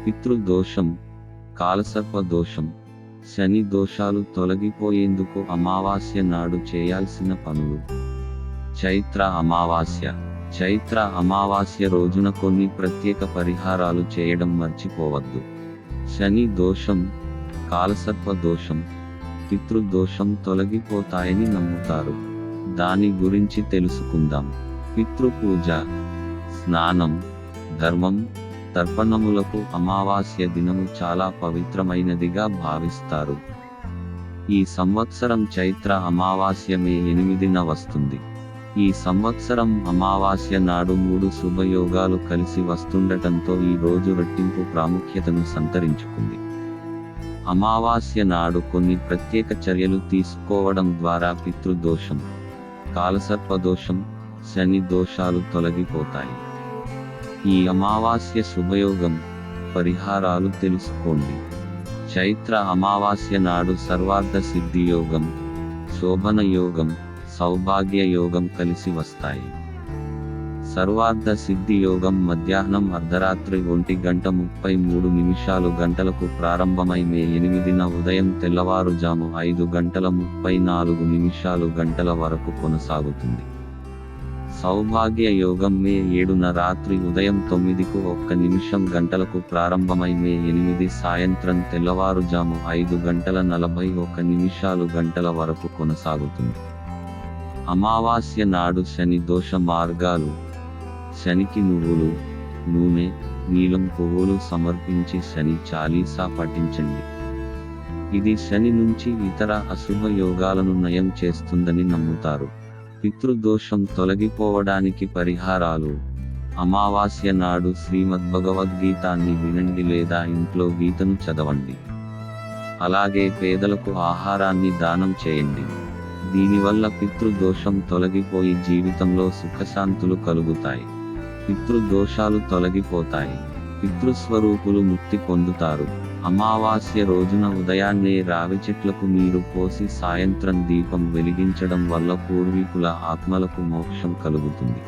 పితృదోషం, కాలసర్ప దోషం, శని దోషాలు తొలగిపోయేందుకు అమావాస్య నాడు చేయాల్సిన పనులు. చైత్ర అమావాస్య. చైత్ర అమావాస్య రోజున కొన్ని ప్రత్యేక పరిహారాలు చేయడం మర్చిపోవద్దు. శని దోషం, కాలసర్ప దోషం, పితృదోషం తొలగిపోతాయని నమ్ముతారు. దాని గురించి తెలుసుకుందాం. పితృపూజ, స్నానం, ధర్మం, తర్పణములకు అమావాస్య దినము చాలా పవిత్రమైనదిగా భావిస్తారు. ఈ సంవత్సరం చైత్ర అమావాస్య మే 8న వస్తుంది. ఈ సంవత్సరం అమావాస్య నాడు 3 శుభయోగాలు కలిసి వస్తుండటంతో ఈ రోజు రెట్టింపు ప్రాముఖ్యతను సంతరించుకుంది. అమావాస్య నాడు కొన్ని ప్రత్యేక చర్యలు తీసుకోవడం ద్వారా పితృదోషం, కాలసర్పదోషం, శని దోషాలు తొలగిపోతాయి. ఈ అమావాస్య శుభయోగం, పరిహారాలు తెలుసుకోండి. చైత్ర అమావాస్య నాడు సర్వార్థ సిద్ధి యోగం, శోభన యోగం, సౌభాగ్య యోగం కలిసి వస్తాయి. సర్వార్థ సిద్ధి యోగం మధ్యాహ్నం అర్ధరాత్రి 1:33 గంటలకు ప్రారంభమై మే 8న ఉదయం తెల్లవారుజాము 5:34 గంటల వరకు కొనసాగుతుంది. సౌభాగ్య యోగం మే 7న రాత్రి ఉదయం 9:01 గంటలకు ప్రారంభమై మే 8 సాయంత్రం తెల్లవారుజాము 5:41 గంటల వరకు కొనసాగుతుంది. అమావాస్య నాడు శని దోష మార్గాలు. శనికి నువ్వులు, నూనె, నీలం పువ్వులు సమర్పించి శని చాలీసా పఠించండి. ఇది శని నుంచి ఇతర అశుభ యోగాలను నయం చేస్తుందని నమ్ముతారు. పితృదోషం తొలగిపోవడానికి పరిహారాలు. అమావాస్య నాడు శ్రీమద్భగవద్గీతాన్ని వినండి లేదా ఇంట్లో గీతను చదవండి. అలాగే పేదలకు ఆహారాన్ని దానం చేయండి. దీనివల్ల పితృదోషం తొలగిపోయి జీవితంలో సుఖశాంతులు కలుగుతాయి. పితృదోషాలు తొలగిపోతాయి. పితృస్వరూపులు ముక్తి పొందుతారు. అమావాస్య రోజున ఉదయాన్నే రావి చెట్లకు నీరు పోసి సాయంత్రం దీపం వెలిగించడం వల్ల పూర్వీకుల ఆత్మలకు మోక్షం కలుగుతుంది.